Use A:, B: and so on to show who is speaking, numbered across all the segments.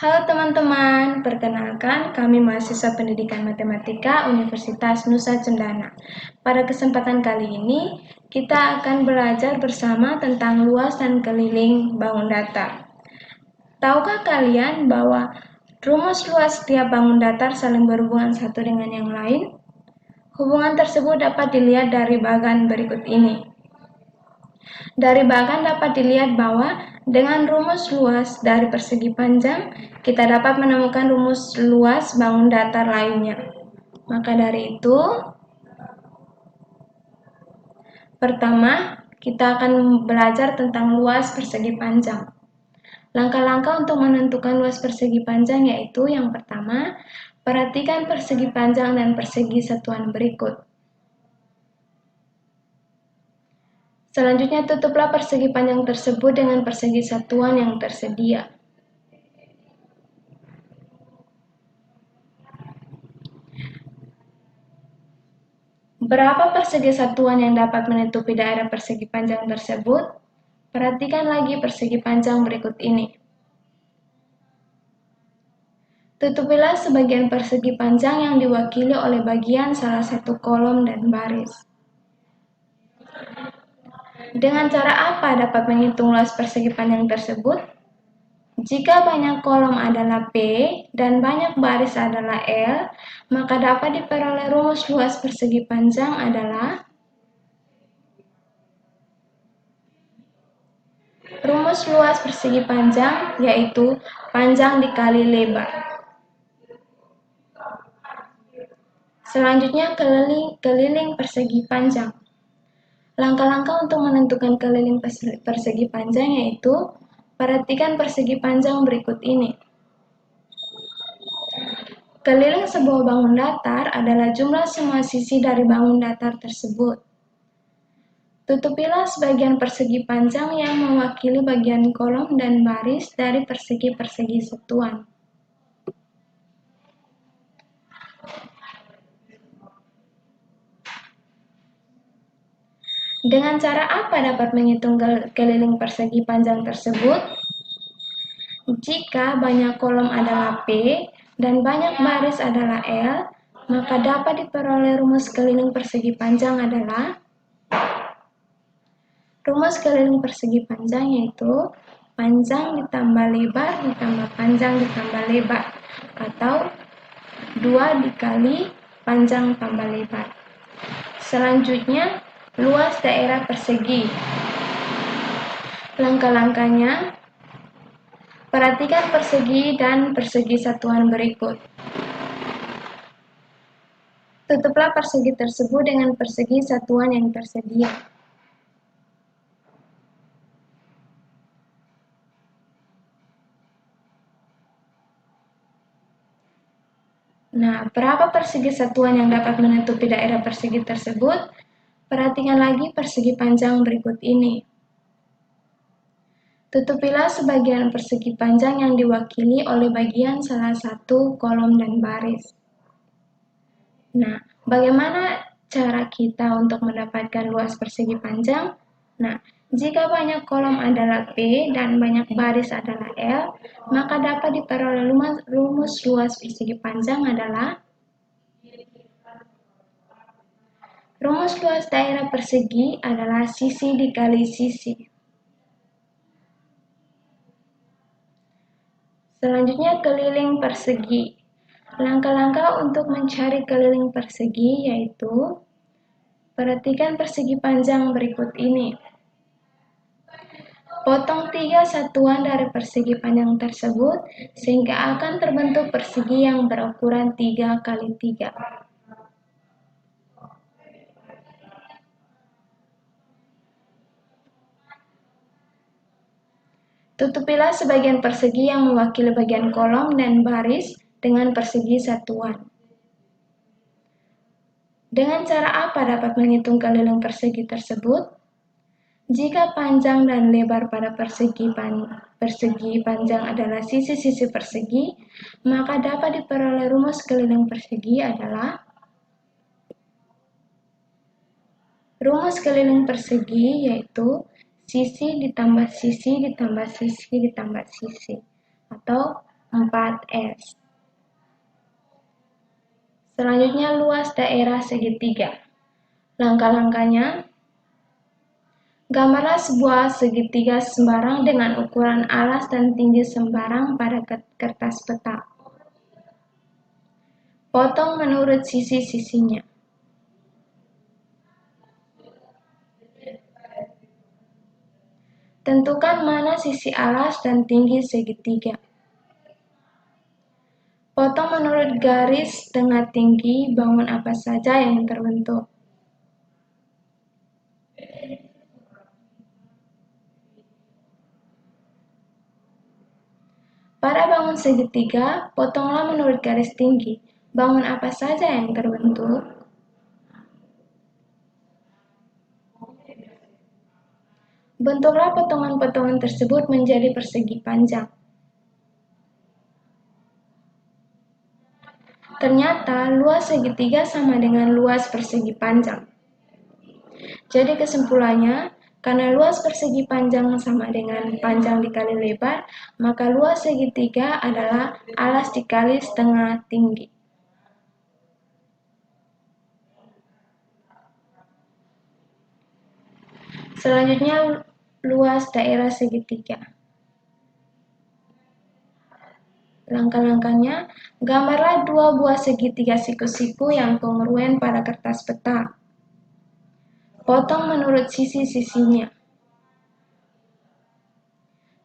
A: Halo teman-teman, perkenalkan kami mahasiswa pendidikan matematika Universitas Nusa Cendana. Pada kesempatan kali ini, kita akan belajar bersama tentang luas dan keliling bangun datar. Tahukah kalian bahwa rumus luas setiap bangun datar saling berhubungan satu dengan yang lain? Hubungan tersebut dapat dilihat dari bagan berikut ini. Dari bagan dapat dilihat bahwa dengan rumus luas dari persegi panjang, kita dapat menemukan rumus luas bangun datar lainnya. Maka dari itu, pertama, kita akan belajar tentang luas persegi panjang. Langkah-langkah untuk menentukan luas persegi panjang yaitu yang pertama, perhatikan persegi panjang dan persegi satuan berikut. Selanjutnya, tutuplah persegi panjang tersebut dengan persegi satuan yang tersedia. Berapa persegi satuan yang dapat menutupi daerah persegi panjang tersebut? Perhatikan lagi persegi panjang berikut ini. Tutupilah sebagian persegi panjang yang diwakili oleh bagian salah satu kolom dan baris. Dengan cara apa dapat menghitung luas persegi panjang tersebut? Jika banyak kolom adalah P dan banyak baris adalah L, maka dapat diperoleh rumus luas persegi panjang adalah rumus luas persegi panjang yaitu panjang dikali lebar. Selanjutnya, keliling persegi panjang. Langkah-langkah untuk menentukan keliling persegi panjang yaitu perhatikan persegi panjang berikut ini. Keliling sebuah bangun datar adalah jumlah semua sisi dari bangun datar tersebut. Tutupilah sebagian persegi panjang yang mewakili bagian kolom dan baris dari persegi-persegi satuan. Dengan cara apa dapat menghitung keliling persegi panjang tersebut? Jika banyak kolom adalah P dan banyak baris adalah L, maka dapat diperoleh rumus keliling persegi panjang adalah rumus keliling persegi panjang yaitu panjang ditambah lebar ditambah panjang ditambah lebar atau 2 dikali panjang tambah lebar. Selanjutnya, luas daerah persegi. Langkah-langkahnya, perhatikan persegi dan persegi satuan berikut. Tutuplah persegi tersebut dengan persegi satuan yang tersedia. Nah, berapa persegi satuan yang dapat menutupi daerah persegi tersebut? Perhatikan lagi persegi panjang berikut ini. Tutupilah sebagian persegi panjang yang diwakili oleh bagian salah satu kolom dan baris. Nah, bagaimana cara kita untuk mendapatkan luas persegi panjang? Nah, jika banyak kolom adalah P dan banyak baris adalah L, maka dapat diperoleh rumus luas persegi panjang adalah rumus luas daerah persegi adalah sisi dikali sisi. Selanjutnya, keliling persegi. Langkah-langkah untuk mencari keliling persegi yaitu perhatikan persegi panjang berikut ini. Potong 3 satuan dari persegi panjang tersebut sehingga akan terbentuk persegi yang berukuran 3 kali 3. Tutupilah sebagian persegi yang mewakili bagian kolom dan baris dengan persegi satuan. Dengan cara apa dapat menghitung keliling persegi tersebut? Jika panjang dan lebar pada persegi panjang adalah sisi-sisi persegi, maka dapat diperoleh rumus keliling persegi adalah rumus keliling persegi yaitu sisi ditambah sisi ditambah sisi ditambah sisi atau 4S. Selanjutnya luas daerah segitiga. Langkah-langkahnya, gambarlah sebuah segitiga sembarang dengan ukuran alas dan tinggi sembarang pada kertas peta. Potong menurut sisi-sisinya. Tentukan mana sisi alas dan tinggi segitiga. Potong menurut garis tengah tinggi bangun apa saja yang terbentuk. Pada bangun segitiga, potonglah menurut garis tinggi. Bangun apa saja yang terbentuk? Bentuklah potongan-potongan tersebut menjadi persegi panjang. Ternyata luas segitiga sama dengan luas persegi panjang. Jadi kesimpulannya, karena luas persegi panjang sama dengan panjang dikali lebar, maka luas segitiga adalah alas dikali setengah tinggi. Selanjutnya, luas daerah segitiga. Langkah-langkahnya, gambarlah dua buah segitiga siku-siku yang kongruen pada kertas peta. Potong menurut sisi-sisinya.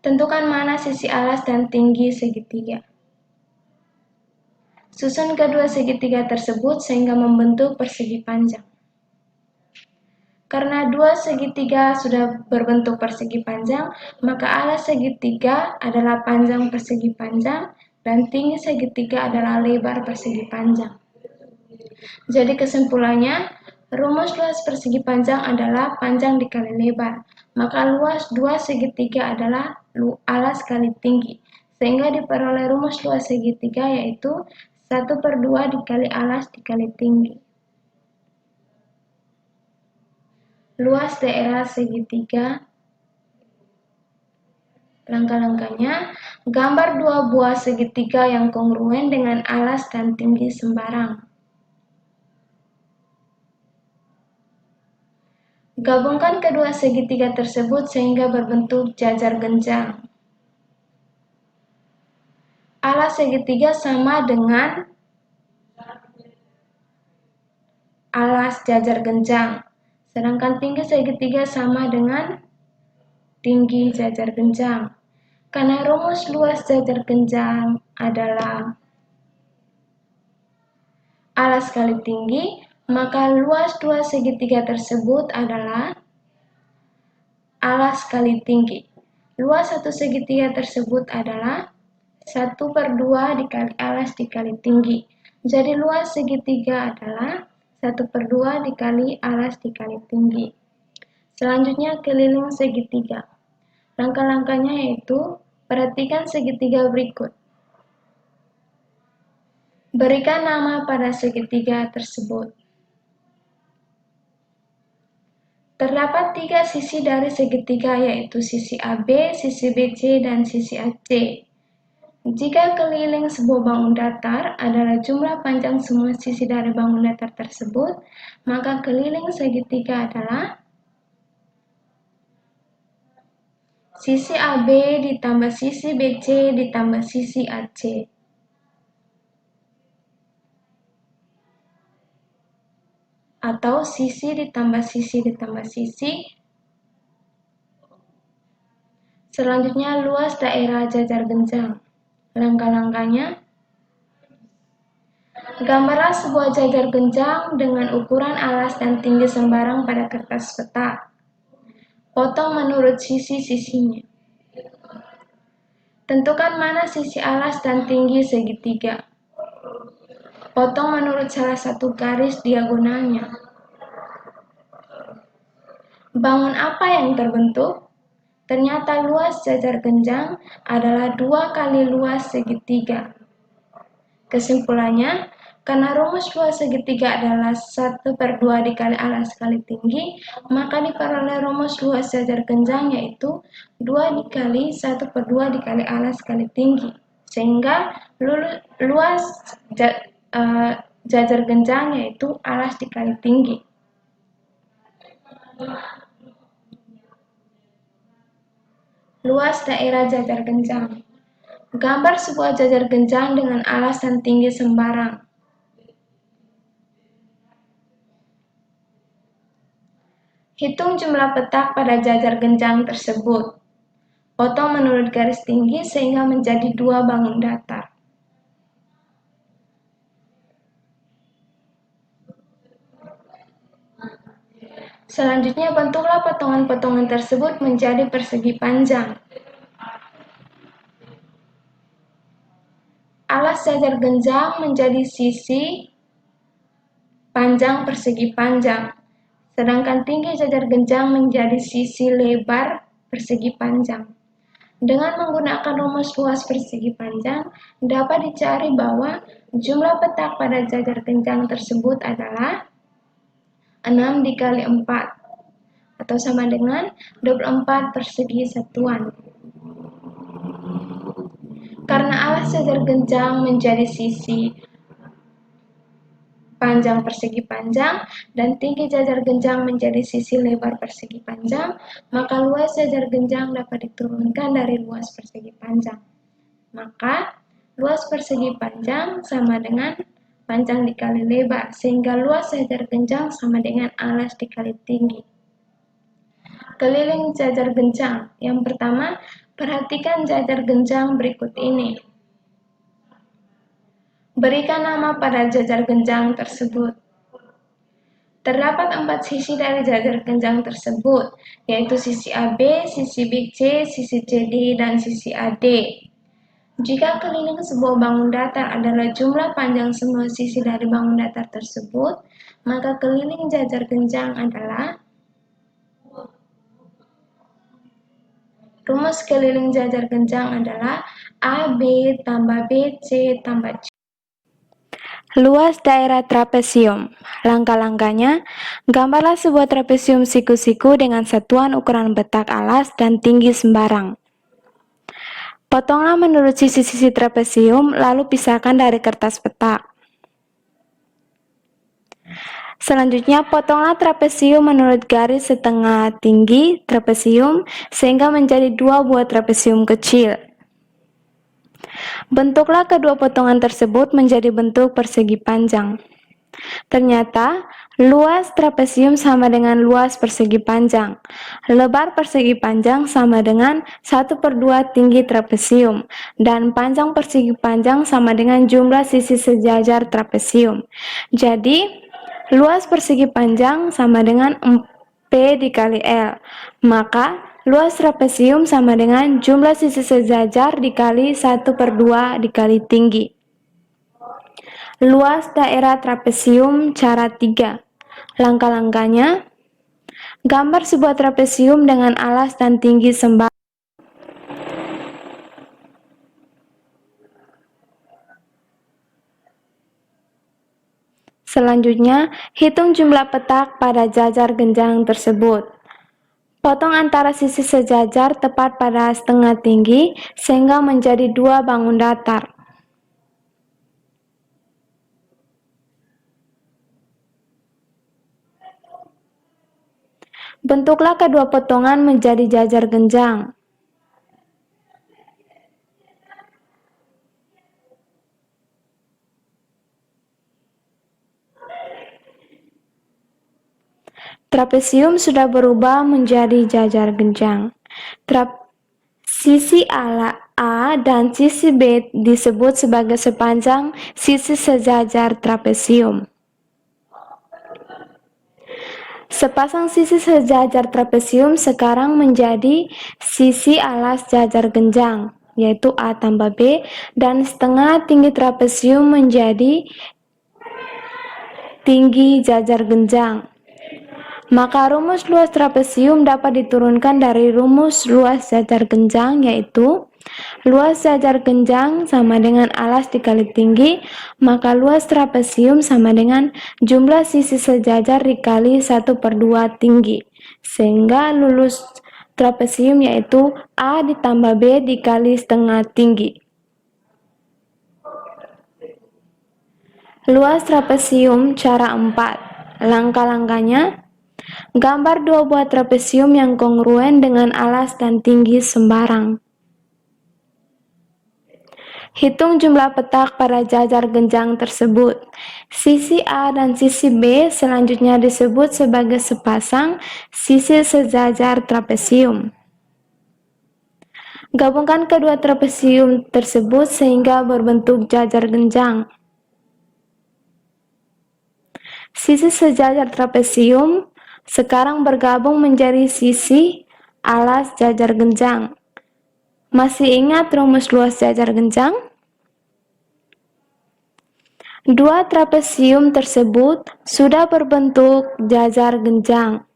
A: Tentukan mana sisi alas dan tinggi segitiga. Susun kedua segitiga tersebut sehingga membentuk persegi panjang. Karena dua segitiga sudah berbentuk persegi panjang, maka alas segitiga adalah panjang persegi panjang dan tinggi segitiga adalah lebar persegi panjang. Jadi kesimpulannya, rumus luas persegi panjang adalah panjang dikali lebar. Maka luas dua segitiga adalah alas kali tinggi. Sehingga diperoleh rumus luas segitiga yaitu 1/2 dikali alas dikali tinggi. Luas daerah segitiga. Langkah-langkahnya, gambar dua buah segitiga yang kongruen dengan alas dan tinggi sembarang. Gabungkan kedua segitiga tersebut sehingga berbentuk jajar genjang. Alas segitiga sama dengan alas jajar genjang, sedangkan tinggi segitiga sama dengan tinggi jajar genjang. Karena rumus luas jajar genjang adalah alas kali tinggi, maka luas dua segitiga tersebut adalah alas kali tinggi. Luas satu segitiga tersebut adalah 1/2 dikali alas dikali tinggi. Jadi luas segitiga adalah 1/2 dikali alas dikali tinggi. Selanjutnya keliling segitiga. Langkah-langkahnya yaitu perhatikan segitiga berikut. Berikan nama pada segitiga tersebut. Terdapat 3 sisi dari segitiga yaitu sisi AB, sisi BC, dan sisi AC. Jika keliling sebuah bangun datar adalah jumlah panjang semua sisi dari bangun datar tersebut, maka keliling segitiga adalah sisi AB ditambah sisi BC ditambah sisi AC. Atau sisi ditambah sisi ditambah sisi. Selanjutnya luas daerah jajar genjang. Langkah-langkahnya, gambarlah sebuah jajar genjang dengan ukuran alas dan tinggi sembarang pada kertas peta. Potong menurut sisi-sisinya. Tentukan mana sisi alas dan tinggi segitiga. Potong menurut salah satu garis diagonalnya. Bangun apa yang terbentuk? Ternyata luas jajar genjang adalah 2 kali luas segitiga. Kesimpulannya, karena rumus luas segitiga adalah 1/2 dikali alas kali tinggi, maka diperoleh rumus luas jajar genjang yaitu 2 dikali 1/2 dikali alas kali tinggi. sehingga luas jajar genjang yaitu alas dikali tinggi. Luas daerah jajar genjang. Gambar sebuah jajar genjang dengan alas dan tinggi sembarang. Hitung jumlah petak pada jajar genjang tersebut. Potong menurut garis tinggi sehingga menjadi 2 bangun datar. Selanjutnya, bentuklah potongan-potongan tersebut menjadi persegi panjang. Alas jajar genjang menjadi sisi panjang persegi panjang, sedangkan tinggi jajar genjang menjadi sisi lebar persegi panjang. Dengan menggunakan rumus luas persegi panjang, dapat dicari bahwa jumlah petak pada jajar genjang tersebut adalah 6 dikali 4, atau sama dengan 24 persegi satuan. Karena alas jajar genjang menjadi sisi panjang persegi panjang dan tinggi jajar genjang menjadi sisi lebar persegi panjang, maka luas jajar genjang dapat diturunkan dari luas persegi panjang. Maka luas persegi panjang sama dengan panjang dikali lebar, sehingga luas jajar genjang sama dengan alas dikali tinggi. Keliling jajar genjang. Yang pertama, perhatikan jajar genjang berikut ini. Berikan nama pada jajar genjang tersebut. Terdapat 4 sisi dari jajar genjang tersebut, yaitu sisi AB, sisi BC, sisi CD, dan sisi AD. Jika keliling sebuah bangun datar adalah jumlah panjang semua sisi dari bangun datar tersebut, maka keliling jajar genjang adalah rumus keliling jajar genjang adalah AB tambah BC tambah C. Luas daerah trapesium. Langkah-langkahnya, gambarlah sebuah trapesium siku-siku dengan satuan ukuran petak alas dan tinggi sembarang. Potonglah menurut sisi-sisi trapesium, lalu pisahkan dari kertas petak. Selanjutnya, potonglah trapesium menurut garis setengah tinggi trapesium sehingga menjadi 2 buah trapesium kecil. Bentuklah kedua potongan tersebut menjadi bentuk persegi panjang. Ternyata, luas trapesium sama dengan luas persegi panjang. Lebar persegi panjang sama dengan 1/2 tinggi trapesium. Dan panjang persegi panjang sama dengan jumlah sisi sejajar trapesium. Jadi, luas persegi panjang sama dengan P dikali L. Maka, luas trapesium sama dengan jumlah sisi sejajar dikali 1/2 dikali tinggi. Luas daerah trapesium cara 3. Langkah-langkahnya, gambar sebuah trapesium dengan alas dan tinggi sembarang. Selanjutnya, hitung jumlah petak pada jajar genjang tersebut. Potong antara sisi sejajar tepat pada setengah tinggi sehingga menjadi 2 bangun datar. Bentuklah kedua potongan menjadi jajar genjang. Trapesium sudah berubah menjadi jajar genjang. Sisi A dan sisi B disebut sebagai sepanjang sisi sejajar trapesium. Sepasang sisi sejajar trapesium sekarang menjadi sisi alas jajar genjang, yaitu A tambah B, dan setengah tinggi trapesium menjadi tinggi jajar genjang. Maka rumus luas trapesium dapat diturunkan dari rumus luas jajar genjang, yaitu luas jajar genjang sama dengan alas dikali tinggi, maka luas trapesium sama dengan jumlah sisi sejajar dikali 1/2 tinggi. Sehingga lulus trapesium yaitu A ditambah B dikali setengah tinggi. Luas trapesium cara 4. Langkah-langkahnya: gambar dua buah trapesium yang kongruen dengan alas dan tinggi sembarang. Hitung jumlah petak pada jajar genjang tersebut. Sisi A dan sisi B selanjutnya disebut sebagai sepasang sisi sejajar trapesium. Gabungkan kedua trapesium tersebut sehingga berbentuk jajar genjang. Sisi sejajar trapesium sekarang bergabung menjadi sisi alas jajar genjang. Masih ingat rumus luas jajar genjang? Dua trapesium tersebut sudah berbentuk jajar genjang.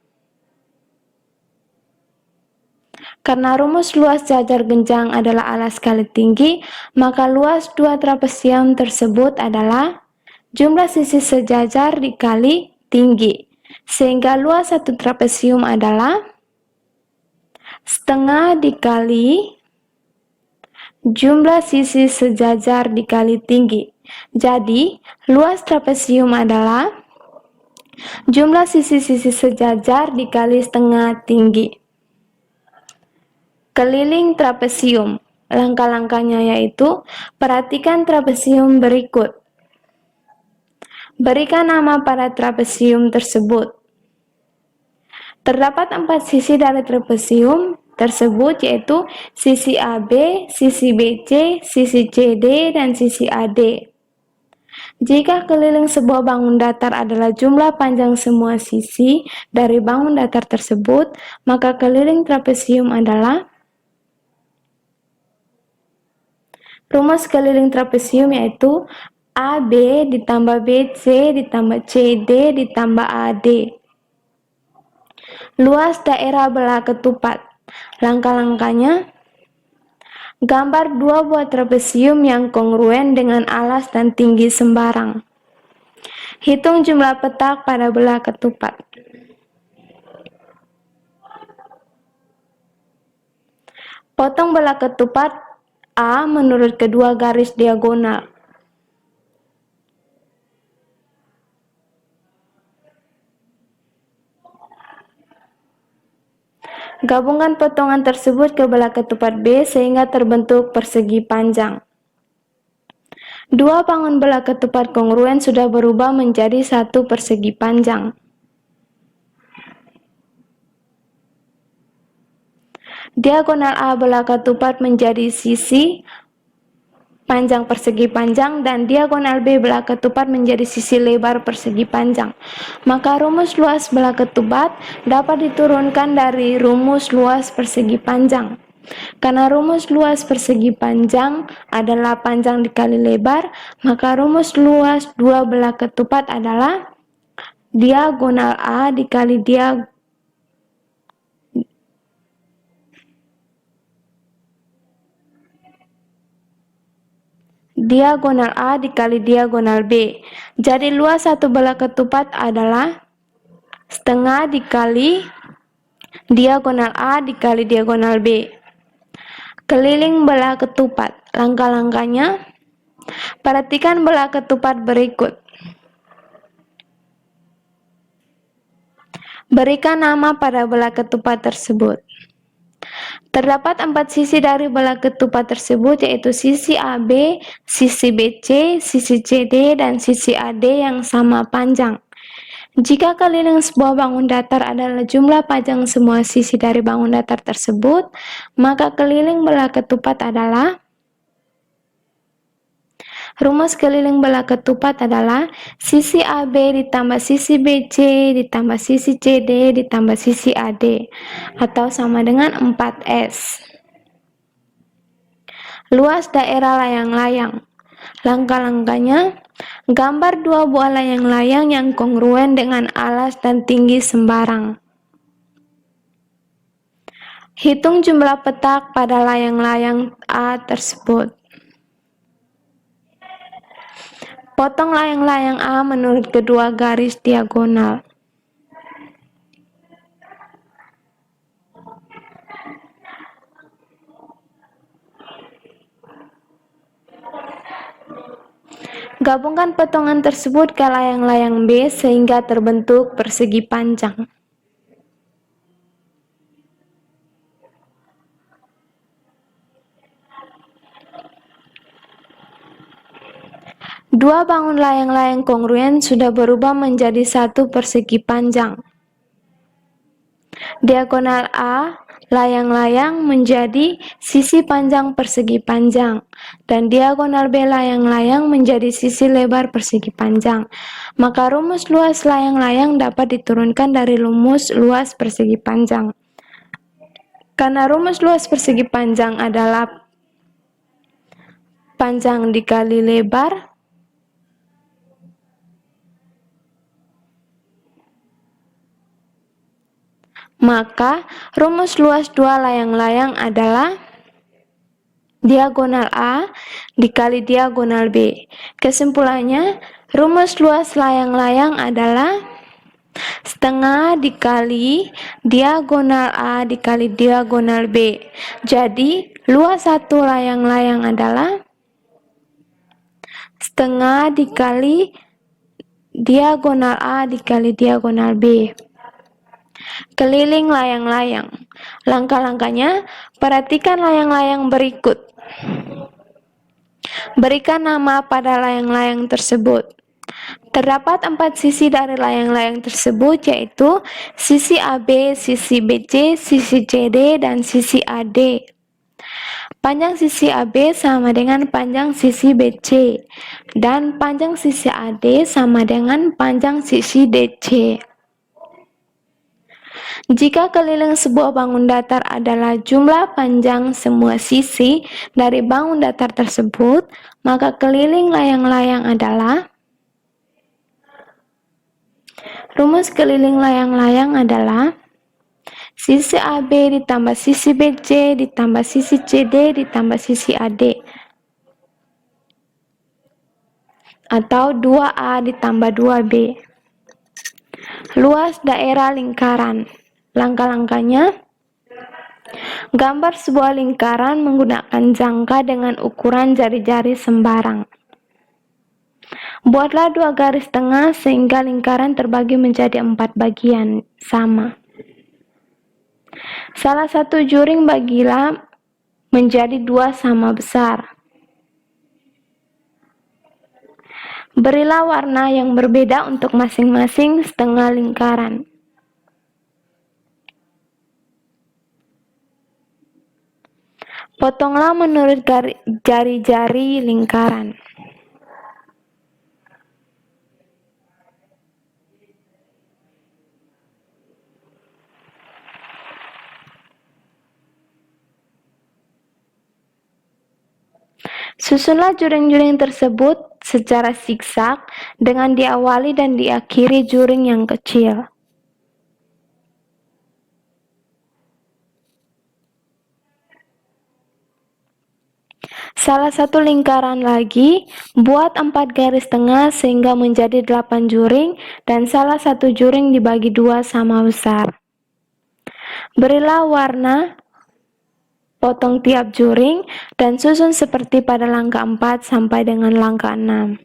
A: Karena rumus luas jajar genjang adalah alas kali tinggi, maka luas dua trapesium tersebut adalah jumlah sisi sejajar dikali tinggi. Sehingga luas satu trapesium adalah setengah dikali jumlah sisi sejajar dikali tinggi. Jadi, luas trapesium adalah jumlah sisi-sisi sejajar dikali setengah tinggi. Keliling trapesium. Langkah-langkahnya yaitu, perhatikan trapesium berikut. Berikan nama pada trapesium tersebut. Terdapat 4 sisi dari trapesium tersebut, yaitu sisi AB, sisi BC, sisi CD, dan sisi AD. Jika keliling sebuah bangun datar adalah jumlah panjang semua sisi dari bangun datar tersebut, maka keliling trapesium adalah rumus keliling trapesium yaitu AB ditambah BC ditambah CD ditambah AD. Luas daerah belah ketupat. Langkah-langkahnya: gambar dua buah trapesium yang kongruen dengan alas dan tinggi sembarang. Hitung jumlah petak pada belah ketupat. Potong belah ketupat A menurut kedua garis diagonal. Gabungkan potongan tersebut ke belah ketupat B sehingga terbentuk persegi panjang. Dua bangun belah ketupat kongruen sudah berubah menjadi satu persegi panjang. Diagonal A belah ketupat menjadi sisi panjang persegi panjang dan diagonal B belah ketupat menjadi sisi lebar persegi panjang. Maka rumus luas belah ketupat dapat diturunkan dari rumus luas persegi panjang. Karena rumus luas persegi panjang adalah panjang dikali lebar, maka rumus luas dua belah ketupat adalah diagonal A dikali diagonal A dikali diagonal B. Jadi luas satu belah ketupat adalah setengah dikali diagonal A dikali diagonal B. Keliling belah ketupat. Langkah-langkahnya: perhatikan belah ketupat berikut. Berikan nama pada belah ketupat tersebut. Terdapat 4 sisi dari belah ketupat tersebut, yaitu sisi AB, sisi BC, sisi CD, dan sisi AD yang sama panjang. Jika keliling sebuah bangun datar adalah jumlah panjang semua sisi dari bangun datar tersebut, maka keliling belah ketupat adalah rumus keliling belah ketupat adalah sisi AB ditambah sisi BC ditambah sisi CD ditambah sisi AD, atau sama dengan 4S. Luas daerah layang-layang. Langkah-langkahnya: gambar dua buah layang-layang yang kongruen dengan alas dan tinggi sembarang. Hitung jumlah petak pada layang-layang A tersebut. Potong layang-layang A menurut kedua garis diagonal. Gabungkan potongan tersebut ke layang-layang B sehingga terbentuk persegi panjang. Dua bangun layang-layang kongruen sudah berubah menjadi satu persegi panjang. Diagonal A layang-layang menjadi sisi panjang persegi panjang, dan diagonal B layang-layang menjadi sisi lebar persegi panjang. Maka rumus luas layang-layang dapat diturunkan dari rumus luas persegi panjang. Karena rumus luas persegi panjang adalah panjang dikali lebar, maka rumus luas dua layang-layang adalah diagonal A dikali diagonal B. Kesimpulannya, rumus luas layang-layang adalah setengah dikali diagonal A dikali diagonal B. Jadi, luas satu layang-layang adalah setengah dikali diagonal A dikali diagonal B. Keliling layang-layang. Langkah-langkahnya, perhatikan layang-layang berikut. Berikan nama pada layang-layang tersebut. Terdapat 4 sisi dari layang-layang tersebut, yaitu sisi AB, sisi BC, sisi CD, dan sisi AD. Panjang sisi AB sama dengan panjang sisi BC, dan panjang sisi AD sama dengan panjang sisi DC. Jika keliling sebuah bangun datar adalah jumlah panjang semua sisi dari bangun datar tersebut, maka keliling layang-layang adalah rumus keliling layang-layang adalah sisi AB ditambah sisi BC ditambah sisi CD ditambah sisi AD, atau 2A ditambah 2B. Luas daerah lingkaran. Langkah-langkahnya, gambar sebuah lingkaran menggunakan jangka dengan ukuran jari-jari sembarang. Buatlah 2 garis tengah sehingga lingkaran terbagi menjadi 4 bagian sama. Salah satu juring bagilah menjadi 2 sama besar. Berilah warna yang berbeda untuk masing-masing setengah lingkaran. Potonglah menurut jari-jari lingkaran. Susunlah juring-juring tersebut secara zigzag dengan diawali dan diakhiri juring yang kecil. Salah satu lingkaran lagi, buat 4 garis tengah sehingga menjadi 8 juring dan salah satu juring dibagi 2 sama besar. Berilah warna, potong tiap juring, dan susun seperti pada langkah 4 sampai dengan langkah 6.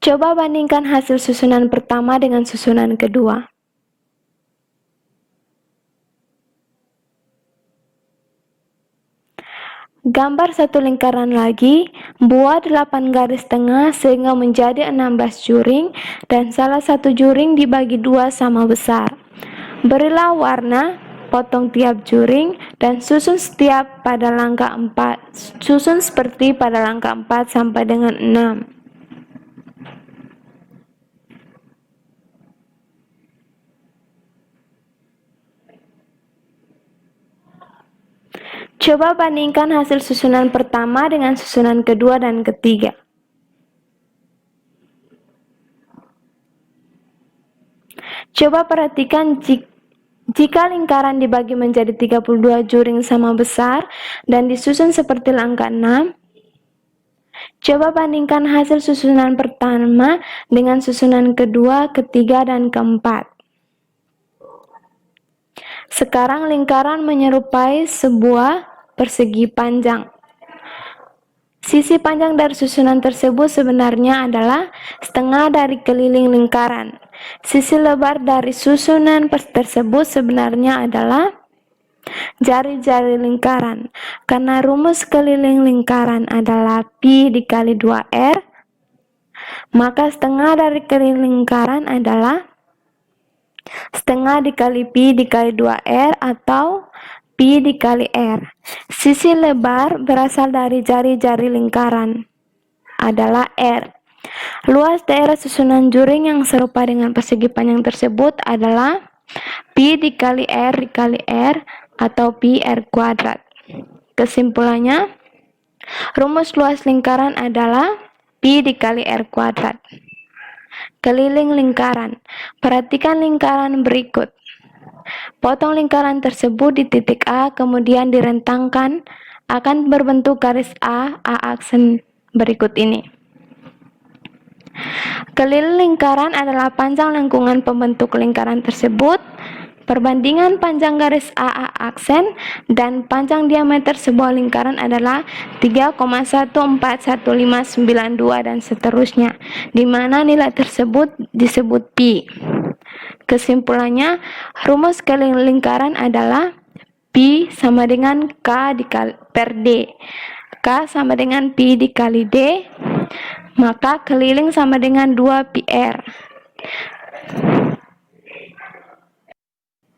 A: Coba bandingkan hasil susunan pertama dengan susunan kedua. Gambar satu lingkaran lagi, buat 8 garis tengah sehingga menjadi 16 juring dan salah satu juring dibagi 2 sama besar. Berilah warna, potong tiap juring, dan susun setiap pada langkah 4. Susun seperti pada langkah 4 sampai dengan 6. Coba bandingkan hasil susunan pertama dengan susunan kedua dan ketiga. Coba perhatikan jika lingkaran dibagi menjadi 32 juring sama besar dan disusun seperti langkah 6. Coba bandingkan hasil susunan pertama dengan susunan kedua, ketiga, dan keempat. Sekarang lingkaran menyerupai sebuah persegi panjang. Sisi panjang dari susunan tersebut sebenarnya adalah setengah dari keliling lingkaran. Sisi lebar dari susunan tersebut sebenarnya adalah jari-jari lingkaran. Karena rumus keliling lingkaran adalah pi dikali 2R, maka setengah dari keliling lingkaran adalah setengah dikali pi dikali 2R atau pi dikali R. Sisi lebar berasal dari jari-jari lingkaran adalah R. Luas daerah susunan juring yang serupa dengan persegi panjang tersebut adalah pi dikali R atau pi R kuadrat. Kesimpulannya, rumus luas lingkaran adalah pi dikali R kuadrat. Keliling lingkaran. Perhatikan lingkaran berikut. Potong lingkaran tersebut di titik A, kemudian direntangkan, akan berbentuk garis A aksen berikut ini. Keliling lingkaran adalah panjang lengkungan pembentuk lingkaran tersebut, perbandingan panjang garis A aksen, dan panjang diameter sebuah lingkaran adalah 3,14159 dan seterusnya, di mana nilai tersebut disebut pi. Kesimpulannya, rumus keliling lingkaran adalah pi sama dengan K per D. K sama dengan pi dikali D, maka keliling sama dengan 2 pi R.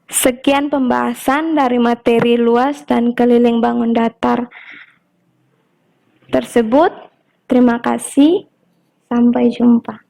A: Sekian pembahasan dari materi luas dan keliling bangun datar tersebut. Terima kasih, sampai jumpa.